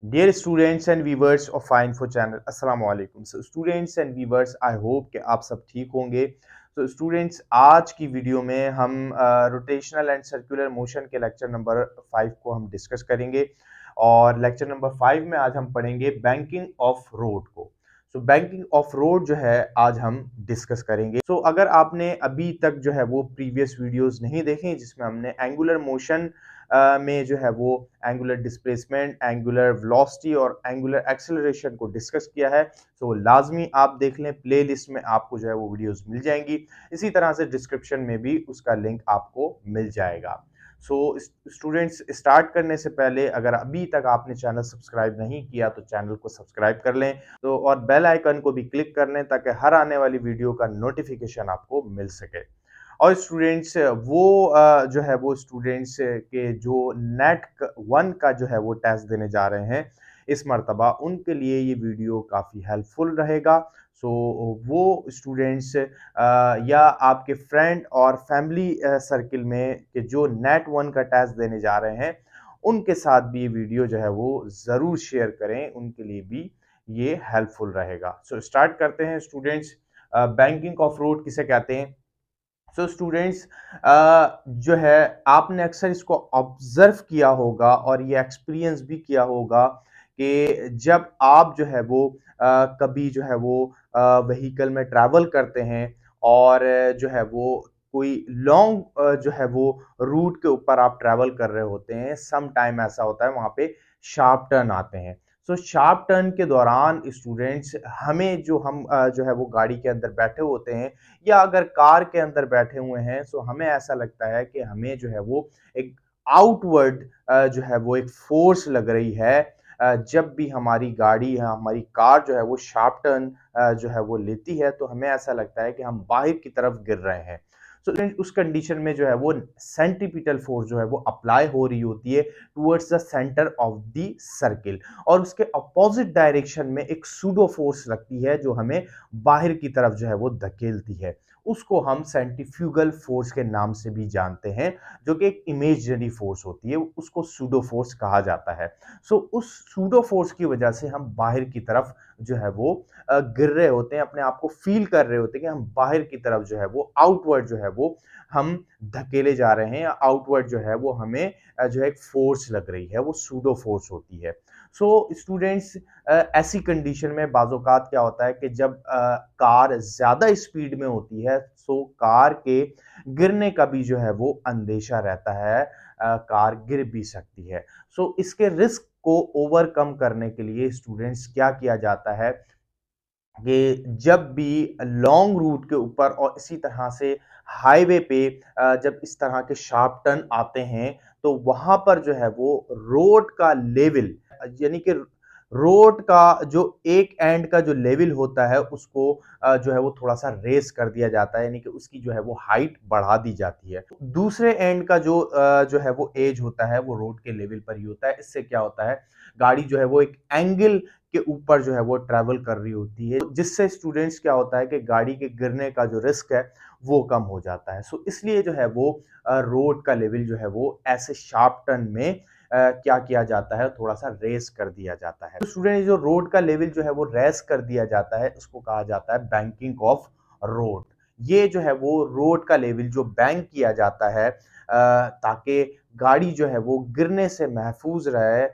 Dear students and viewers of fine for channel, अस्सलाम वालेकुम। So students and viewers, I hope कि आप सब ठीक होंगे। तो स्टूडेंट्स, आज की वीडियो में हम रोटेशनल एंड सर्कुलर मोशन के लेक्चर नंबर 5 को हम डिस्कस करेंगे। और लेक्चर नंबर 5 में आज हम पढ़ेंगे बैंकिंग ऑफ रोड को। सो बैंकिंग ऑफ रोड जो है आज हम डिस्कस करेंगे। सो अगर आपने अभी तक जो है वो प्रीवियस वीडियोस नहीं देखे जिसमें हमने एंगुलर मोशन में जो है वो एंगुलर डिस्प्लेसमेंट, एंगुलर वेलोसिटी और एंगुलर एक्सेलरेशन को डिस्कस किया है, तो लाजमी आप देख लें। प्लेलिस्ट में आपको जो है वो वीडियोस मिल जाएंगी। इसी तरह से डिस्क्रिप्शन में भी उसका लिंक आपको मिल जाएगा। सो स्टूडेंट्स, स्टार्ट करने से पहले अगर अभी तक आपने चैनल सब्सक्राइब नहीं किया तो चैनल को सब्सक्राइब कर लें, तो और बेल आइकन को भी क्लिक कर लें ताकि हर आने वाली वीडियो का नोटिफिकेशन आपको मिल सके। और स्टूडेंट्स, वो जो है वो स्टूडेंट्स के जो नेट 1 का जो है वो टेस्ट देने जा रहे हैं इस मर्तबा, उनके लिए ये वीडियो काफ़ी हेल्पफुल रहेगा। सो वो स्टूडेंट्स या आपके फ्रेंड और फैमिली सर्किल में कि जो नेट 1 का टेस्ट देने जा रहे हैं, उनके साथ भी ये वीडियो जो है वो ज़रूर शेयर करें, उनके लिए भी ये हेल्पफुल रहेगा। सो स्टार्ट करते हैं स्टूडेंट्स। बैंकिंग ऑफ रोड किसे कहते हैं? सो स्टूडेंट्स, जो है आपने अक्सर इसको ऑब्जर्व किया होगा और ये एक्सपीरियंस भी किया होगा कि जब आप जो है वो कभी जो है वो व्हीकल में ट्रैवल करते हैं और जो है वो कोई लॉन्ग जो है वो रूट के ऊपर आप ट्रैवल कर रहे होते हैं, सम टाइम ऐसा होता है वहाँ पे शार्प टर्न आते हैं। सो शार्प टर्न के दौरान स्टूडेंट्स, हमें जो हम जो है वो गाड़ी के अंदर बैठे होते हैं या अगर कार के अंदर बैठे हुए हैं, सो हमें ऐसा लगता है कि हमें जो है वो एक आउटवर्ड जो है वो एक फोर्स लग रही है। जब भी हमारी गाड़ी या हमारी कार जो है वो शार्प टर्न जो है वो लेती है, तो हमें ऐसा लगता है कि हम बाहर की तरफ गिर रहे हैं। सो उस कंडीशन में जो है वो सेंट्रीपिटल फोर्स जो है वो अप्लाई हो रही होती है towards the centre of the circle, और उसके अपोजिट डायरेक्शन में एक सूडो फोर्स लगती है जो हमें बाहर की तरफ जो है वो धकेलती है। उसको हम सेंट्रीफ्यूगल फोर्स के नाम से भी जानते हैं, जो कि एक इमेजिनरी फोर्स होती है, उसको सूडो फोर्स कहा जाता है। सो उस सूडो फोर्स की वजह से हम बाहर की तरफ जो है वो गिर रहे होते हैं, अपने आप को फील कर रहे होते हैं कि हम बाहर की तरफ जो है वो आउटवर्ड जो है वो हम धकेले जा रहे हैं, या आउटवर्ड जो है वो हमें जो है एक फोर्स लग रही है, वो सूडो फोर्स होती है। सो स्टूडेंट्स, ऐसी कंडीशन में बाज़-औक़ात क्या होता है कि जब कार ज़्यादा स्पीड में होती है, सो कार के गिरने का भी जो है वो अंदेशा रहता है, कार गिर भी सकती है। सो इसके रिस्क को ओवरकम करने के लिए स्टूडेंट्स क्या किया जाता है कि जब भी लॉन्ग रूट के ऊपर और इसी तरह से हाईवे पे जब इस तरह के शार्प टर्न आते हैं, तो वहाँ पर जो है वो रोड का लेवल, यानी कि रोड का जो एक एंड का जो लेवल होता है उसको जो है वो थोड़ा-सा रेज़ कर दिया जाता है, यानी कि उसकी जो है वो हाइट बढ़ा दी जाती है। दूसरे एंड का जो है वो एज होता है, वो रोड के लेवल पर ही होता है। इससे क्या होता है, गाड़ी जो है वो एक एंगल के ऊपर जो है वो ट्रैवल कर रही होती है, जिससे स्टूडेंट्स क्या होता है कि गाड़ी के गिरने का जो रिस्क है वो कम हो जाता है। सो इसलिए जो है वो रोड का लेवल जो है वो ऐसे शार्प टर्न में क्या किया जाता है, थोड़ा-सा रेज़ कर दिया जाता है। तो स्टूडेंट, जो रोड का लेवल जो है वो रेज़ कर दिया जाता है, उसको कहा जाता है बैंकिंग ऑफ रोड। ये जो है वो रोड का लेवल जो बैंक किया जाता है ताकि गाड़ी जो है वो गिरने से महफूज रहे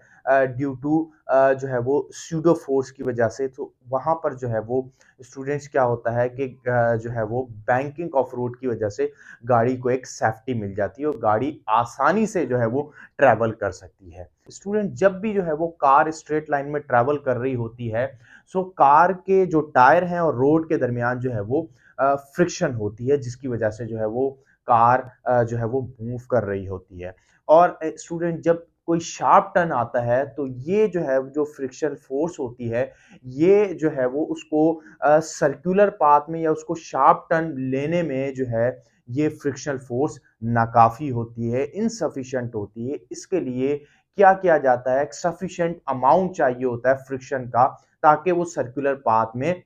ड्यू टू जो है वो सूडो फोर्स की वजह से। तो वहाँ पर जो है वो स्टूडेंट्स, क्या होता है कि जो है वो बैंकिंग ऑफ रोड की वजह से गाड़ी को एक सेफ्टी मिल जाती है और गाड़ी आसानी से जो है वो ट्रैवल कर सकती है। स्टूडेंट, जब भी जो है वो कार स्ट्रेट लाइन में ट्रैवल कर रही होती है, सो कार के जो टायर हैं और रोड के दरमियान जो है वो फ्रिक्शन होती है, जिसकी वजह से जो है वो कार जो है वो मूव कर रही होती है। और स्टूडेंट, जब कोई शार्प टर्न आता है, तो ये जो है जो फ्रिक्शन फोर्स होती है, ये जो है वो उसको सर्कुलर पाथ में या उसको शार्प टर्न लेने में जो है ये फ्रिक्शनल फोर्स नाकाफ़ी होती है, इनसफिशिएंट होती है। इसके लिए क्या किया जाता है, एक सफिशिएंट अमाउंट चाहिए होता है फ्रिक्शन का, ताकि वो सर्कुलर पाथ में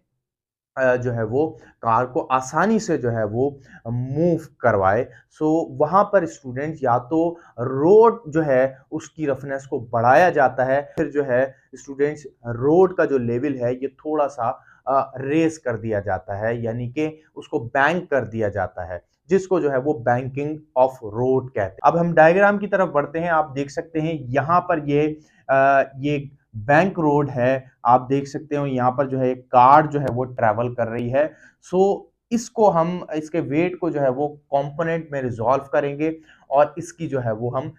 जो है वो कार को आसानी से जो है वो मूव करवाए। सो वहाँ पर स्टूडेंट या तो रोड जो है उसकी रफनेस को बढ़ाया जाता है, फिर जो है स्टूडेंट्स रोड का जो लेवल है ये थोड़ा-सा रेज़ कर दिया जाता है, यानी कि उसको बैंक कर दिया जाता है, जिसको जो है वो बैंकिंग ऑफ रोड कहते हैं। अब हम डायग्राम की तरफ बढ़ते हैं, आप देख सकते हैं यहाँ पर ये बैंक रोड है, आप देख सकते हो यहाँ पर जो है एक कार जो है वो ट्रैवल कर रही है। सो इसको हम इसके वेट को जो है वो कंपोनेंट में रिज़ॉल्व करेंगे और इसकी जो है वो हम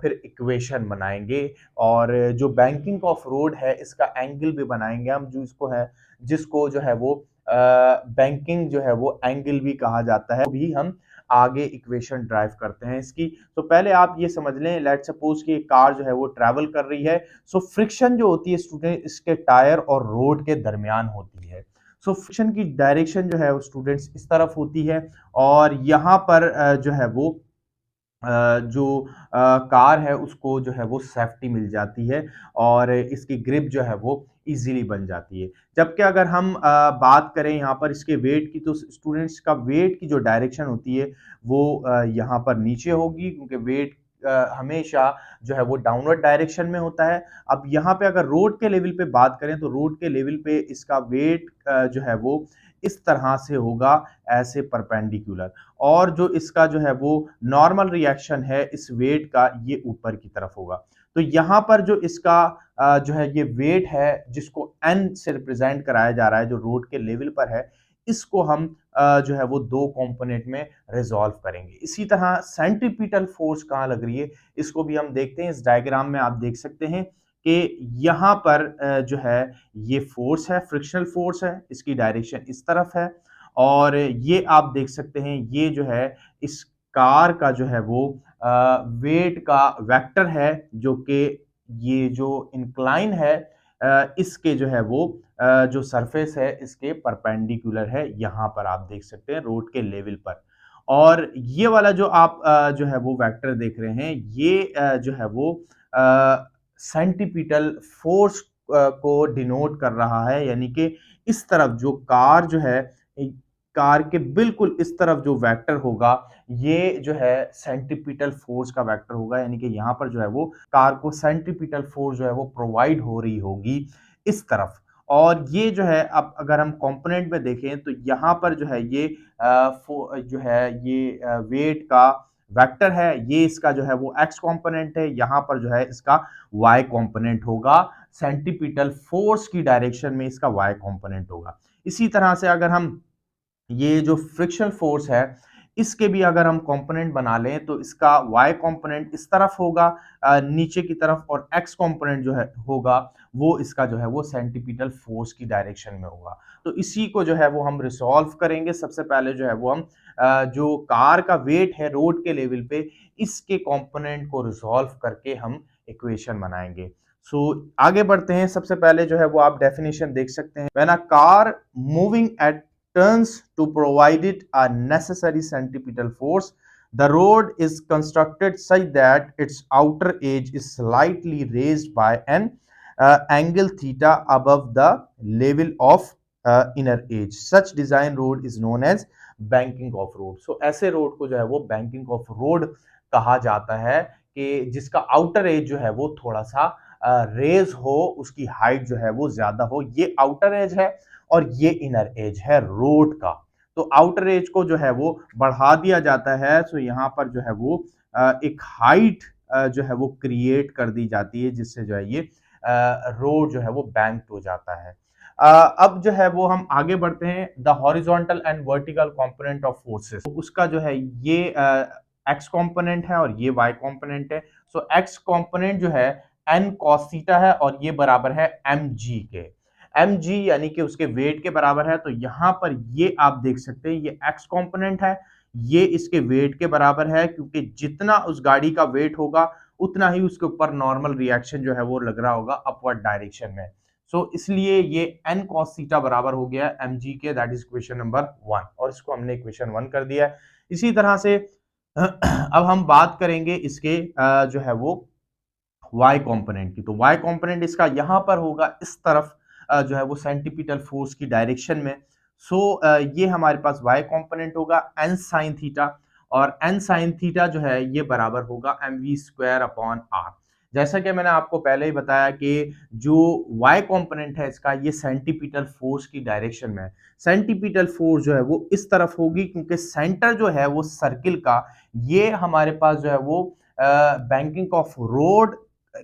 फिर इक्वेशन बनाएँगे और जो बैंकिंग ऑफ रोड है इसका एंगल भी बनाएँगे हम, जो इसको है जिसको जो है वो बैंकिंग जो है वो एंगल भी कहा जाता है, वो भी हम आगे इक्वेशन ड्राइव करते हैं इसकी। तो पहले आप ये समझ लें, लेट्स सपोज कि एक कार जो है वो ट्रैवल कर रही है। सो फ्रिक्शन जो होती है स्टूडेंट इसके टायर और रोड के दरमियान होती है। सो फ्रिक्शन की डायरेक्शन जो है वो स्टूडेंट्स इस तरफ होती है और यहाँ पर जो है वो जो कार है उसको जो है वो सेफ्टी मिल जाती है और इसकी ग्रिप जो है वो इजीली बन जाती है। जबकि अगर हम बात करें यहाँ पर इसके वेट की, तो स्टूडेंट्स का वेट की जो डायरेक्शन होती है वो यहाँ पर नीचे होगी, क्योंकि वेट हमेशा जो है वो डाउनवर्ड डायरेक्शन में होता है। अब यहाँ पे अगर रोड के लेवल पे बात करें तो रोड के लेवल पे इसका वेट जो है वो इस तरह से होगा, ऐसे परपेंडिकुलर, और जो इसका जो है वो नॉर्मल रिएक्शन है इस वेट का ये ऊपर की तरफ होगा। तो यहाँ पर जो इसका जो है ये वेट है जिसको n से रिप्रेजेंट कराया जा रहा है जो रोड के लेवल पर है, इसको हम जो है वो दो कंपोनेंट में रिजॉल्व करेंगे। इसी तरह सेंट्रीपिटल फोर्स कहाँ लग रही है इसको भी हम देखते हैं। इस डायग्राम में आप देख सकते हैं कि यहाँ पर जो है ये फोर्स है, फ्रिक्शनल फोर्स है, इसकी डायरेक्शन इस तरफ है और ये आप देख सकते हैं ये जो है इस कार का जो है वो वेट का वेक्टर है, जो कि ये जो इंक्लाइन है इसके जो है वो जो सरफेस है इसके परपेंडिकुलर है, यहाँ पर आप देख सकते हैं रोड के लेवल पर। और ये वाला जो आप जो है वो वेक्टर देख रहे हैं ये जो है वो सेंटीपिटल फोर्स को डिनोट कर रहा है, यानी कि इस तरफ जो कार जो है कार के बिल्कुल इस तरफ जो वेक्टर होगा ये जो है सेंट्रीपिटल फोर्स का वेक्टर होगा, यानी कि यहाँ पर जो है वो कार को सेंट्रीपिटल फोर्स जो है वो प्रोवाइड हो रही होगी इस तरफ। और ये जो है अब अगर हम कंपोनेंट में देखें तो यहाँ पर जो है ये जो है ये वेट का वेक्टर है, ये इसका जो है वो एक्स कंपोनेंट है, यहाँ पर जो है इसका वाई कंपोनेंट होगा, सेंट्रीपिटल फोर्स की डायरेक्शन में इसका वाई कंपोनेंट होगा। इसी तरह से अगर हम ये जो फ्रिक्शनल फोर्स है इसके भी अगर हम कंपोनेंट बना लें तो इसका y कंपोनेंट इस तरफ होगा नीचे की तरफ, और x कंपोनेंट जो है होगा वो इसका जो है वो सेंटीपिटल फोर्स की डायरेक्शन में होगा। तो इसी को जो है वो हम रिसॉल्व करेंगे। सबसे पहले जो है वो हम जो कार का वेट है रोड के लेवल पे इसके कंपोनेंट को रिसॉल्व करके हम इक्वेशन बनाएंगे। सो आगे बढ़ते हैं। सबसे पहले जो है वो आप डेफिनेशन देख सकते हैं, when a car moving at turns to provide it a necessary centripetal force. The road is constructed such that its outer edge is slightly raised by an angle theta above the level of inner edge. Such design road is known as banking of road. So ऐसे road को जो है वो banking of road कहा जाता है कि जिसका आउटर एज जो है वो थोड़ा सा रेज हो, उसकी हाइट जो है वो ज्यादा हो। ये आउटर एज है और ये इनर एज है रोड का। तो आउटर एज को जो है वो बढ़ा दिया जाता है, सो यहाँ पर जो है वो एक हाइट जो है वो क्रिएट कर दी जाती है, जिससे जो है ये रोड जो है वो बैंक हो जाता है। अब जो है वो हम आगे बढ़ते हैं। The horizontal and vertical component of forces, उसका जो है ये एक्स कंपोनेंट है और ये वाई कंपोनेंट है। सो एक्स कंपोनेंट जो है एन कॉस थीटा है और ये बराबर है एम जी के। एम जी यानी कि उसके वेट के बराबर है। तो यहां पर ये आप देख सकते हैं ये एक्स कंपोनेंट है, ये इसके वेट के बराबर है, क्योंकि जितना उस गाड़ी का वेट होगा उतना ही उसके ऊपर नॉर्मल रिएक्शन जो है वो लग रहा होगा अपवर्ड डायरेक्शन में। सो इसलिए ये एन कॉस थीटा बराबर हो गया एम जी के, दैट इज इक्वेशन नंबर 1, और इसको हमने इक्वेशन 1 कर दिया है। इसी तरह से अब हम बात करेंगे इसके जो है वो वाई कंपोनेंट की। तो वाई कंपोनेंट इसका यहां पर होगा इस तरफ जो है वो सेंटीपिटल फोर्स की डायरेक्शन में। ये हमारे पास y कंपोनेंट होगा n साइन थीटा, और n साइन थीटा जो है ये बराबर होगा mv स्क्वायर अपॉन r। जैसा कि मैंने आपको पहले ही बताया कि जो y कंपोनेंट है इसका, ये सेंटीपिटल फोर्स की डायरेक्शन में है। सेंटीपिटल फोर्स जो है वो इस तरफ होगी, क्योंकि सेंटर जो है वो सर्किल का, ये हमारे पास जो है वो बैंकिंग ऑफ रोड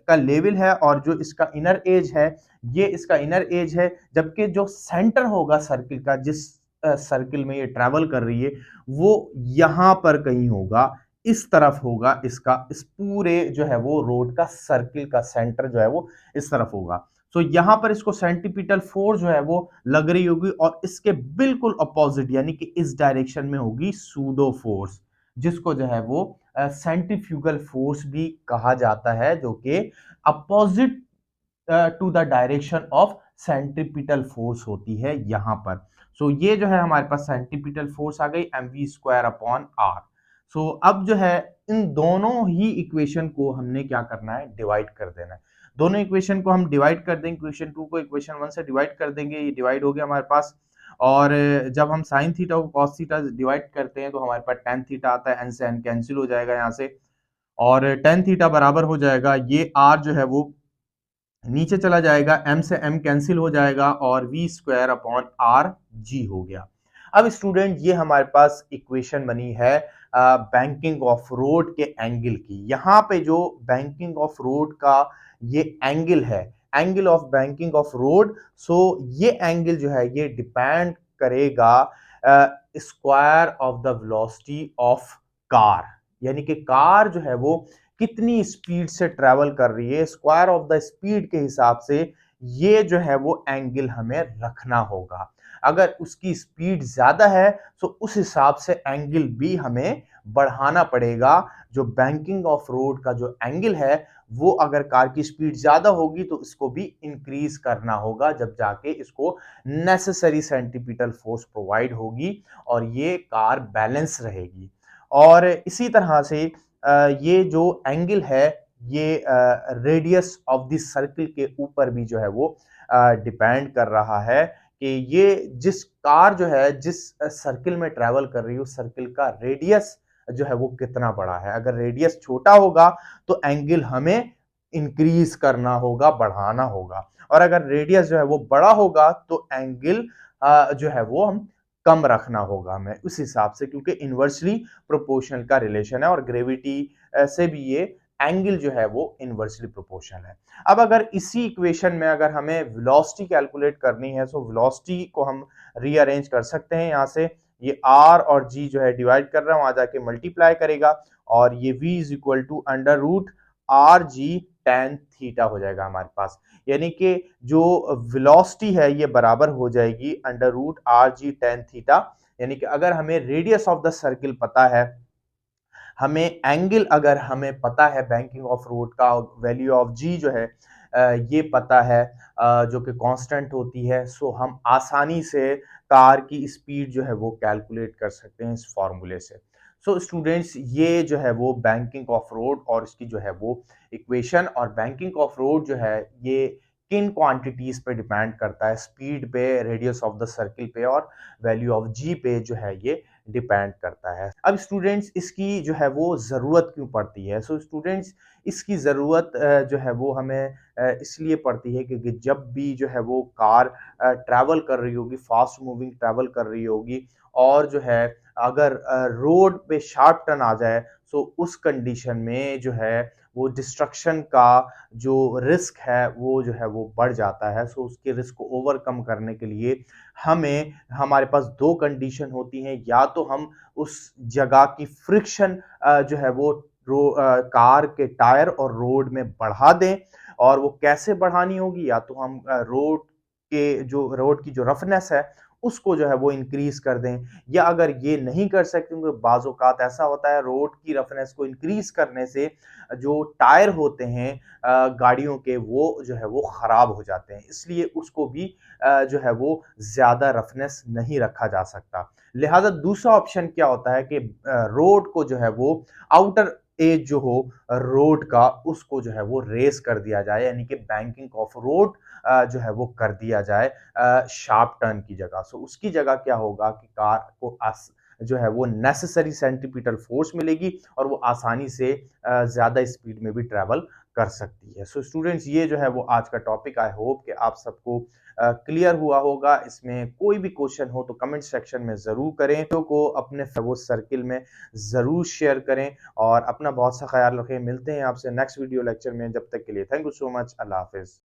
का लेवल है, और जो इसका इनर एज है ये इसका इनर एज है, जबकि जो सेंटर होगा सर्किल का, जिस सर्किल में ये ट्रैवल कर रही है, वो यहां पर कहीं होगा, इस तरफ होगा इसका, इस पूरे जो है वो रोड का सर्किल का सेंटर जो है वो इस तरफ होगा। यहां पर इसको सेंटीपिटल फोर्स जो है वो लग रही होगी, और इसके बिल्कुल अपोजिट यानी कि इस डायरेक्शन में होगी सूडो फोर्स, जिसको जो है वो सेंट्रीफ्यूगल फोर्स भी कहा जाता है, जो कि opposite to the direction of centripetal force होती है यहां पर। ये जो है हमारे पास सेंट्रीपिटल फोर्स आ गई mv स्क्वायर अपॉन r। अब जो है इन दोनों ही इक्वेशन को हमने क्या करना है, डिवाइड कर देना है। दोनों इक्वेशन को हम डिवाइड कर देंगे, इक्वेशन 2 को इक्वेशन 1 से डिवाइड कर देंगे, ये डिवाइड हो गया हमारे पास। और जब हम साइन थीटा को कॉस थीटा डिवाइड करते हैं तो हमारे पास टेन थीटा आता है, एन से एन कैंसिल हो जाएगा यहाँ से, और टेन थीटा बराबर हो जाएगा, ये आर जो है वो नीचे चला जाएगा, m से m कैंसिल हो जाएगा, और v square upon R G हो गया। अब स्टूडेंट ये हमारे पास इक्वेशन बनी है बैंकिंग ऑफ रोड के एंगल की। यहाँ पे जो बैंकिंग ऑफ रोड का ये एंगल है, angle of banking of road, ये एंगल जो है ये डिपेंड करेगा square of the velocity of car, यानी कि कार जो है वो कितनी स्पीड से ट्रेवल कर रही है, स्क्वायर ऑफ द स्पीड के हिसाब से ये जो है वो एंगल हमें रखना होगा। अगर उसकी स्पीड ज्यादा है तो उस हिसाब से एंगल भी हमें बढ़ाना पड़ेगा। जो बैंकिंग ऑफ रोड का जो एंगल है वो अगर कार की स्पीड ज्यादा होगी तो इसको भी इंक्रीज करना होगा, जब जाके इसको नेसेसरी सेंटीपिटल फोर्स प्रोवाइड होगी और ये कार बैलेंस रहेगी। और इसी तरह से ये जो एंगल है ये रेडियस ऑफ द सर्किल के ऊपर भी जो है वो डिपेंड कर रहा है कि ये जिस कार जो है जिस सर्किल में ट्रेवल कर रही है उस सर्किल का रेडियस जो है वो कितना बड़ा है। अगर रेडियस छोटा होगा तो एंगल हमें इंक्रीज करना होगा, बढ़ाना होगा, और अगर रेडियस जो है वो बड़ा होगा तो एंगल जो है वो हम कम रखना होगा हमें उस हिसाब से, क्योंकि इनवर्सली प्रोपोर्शनल का रिलेशन है और ग्रेविटी से भी ये एंगल जो है वो इनवर्सली प्रोपोर्शनल है। अब अगर इसी इक्वेशन में अगर हमें वेलोसिटी कैलकुलेट करनी है तो वेलोसिटी को हम रीअरेंज कर सकते हैं। यहाँ से ये r और g जो है डिवाइड कर रहा है, वहां जाके मल्टीप्लाई करेगा, और ये v is equal to under root R G tan theta हो जाएगा हमारे पास। यानी कि जो वेलोसिटी है ये बराबर हो जाएगी under root R G tan theta. यानी कि अगर हमें रेडियस ऑफ द सर्किल पता है, हमें एंगल अगर हमें पता है बैंकिंग ऑफ रोड का, वैल्यू ऑफ जी जो है ये पता है जो कि कांस्टेंट होती है, हम आसानी से कार की स्पीड जो है वो कैलकुलेट कर सकते हैं इस फॉर्मूले से। स्टूडेंट्स ये जो है वो बैंकिंग ऑफ रोड और इसकी जो है वो इक्वेशन, और बैंकिंग ऑफ रोड जो है ये किन क्वांटिटीज पे डिपेंड करता है, स्पीड पे, रेडियस ऑफ द सर्किल पे, और वैल्यू ऑफ जी पे जो है ये डिपेंड करता है। अब स्टूडेंट्स इसकी जो है वो ज़रूरत क्यों पड़ती है? स्टूडेंट्स इसकी ज़रूरत जो है वो हमें इसलिए पड़ती है क्योंकि जब भी जो है वो कार ट्रैवल कर रही होगी, फास्ट मूविंग ट्रैवल कर रही होगी, और जो है अगर रोड पे शार्प टर्न आ जाए तो उस कंडीशन में जो है वो डिस्ट्रक्शन का जो रिस्क है वो जो है वो बढ़ जाता है। उसके रिस्क को ओवरकम करने के लिए हमें, हमारे पास दो कंडीशन होती हैं, या तो हम उस जगह की फ्रिक्शन जो है वो कार के टायर और रोड में बढ़ा दें, और वो कैसे बढ़ानी होगी, या तो हम रोड की जो रफनेस है उसको जो है वो इंक्रीज कर दें, या अगर ये नहीं कर सकते क्योंकि बाज़ औक़ात ऐसा होता है रोड की रफनेस को इंक्रीज करने से जो टायर होते हैं गाड़ियों के वो जो है वो खराब हो जाते हैं, इसलिए उसको भी जो है वो ज्यादा रफनेस नहीं रखा जा सकता। लिहाजा दूसरा ऑप्शन क्या होता है कि रोड को जो है वो आउटर एज जो हो रोड का उसको जो है वो रेस कर दिया जाए, यानी कि बैंकिंग ऑफ रोड जो है वो कर दिया जाए शार्प टर्न की जगह। सो उसकी जगह क्या होगा कि कार को जो है वो नेसेसरी सेंट्रीपिटल फोर्स मिलेगी और वो आसानी से ज़्यादा स्पीड में भी ट्रैवल कर सकती है। सो स्टूडेंट्स, ये जो है वो आज का टॉपिक, आई होप कि आप सबको क्लियर हुआ होगा। इसमें कोई भी क्वेश्चन हो तो कमेंट सेक्शन में ज़रूर करें। वीडियो को अपने वो सर्किल में ज़रूर शेयर करें और अपना बहुत सा ख्याल रखें। मिलते हैं आपसे नेक्स्ट वीडियो लेक्चर में। जब तक के लिए थैंक यू सो मच। अल्लाह हाफ़िज़।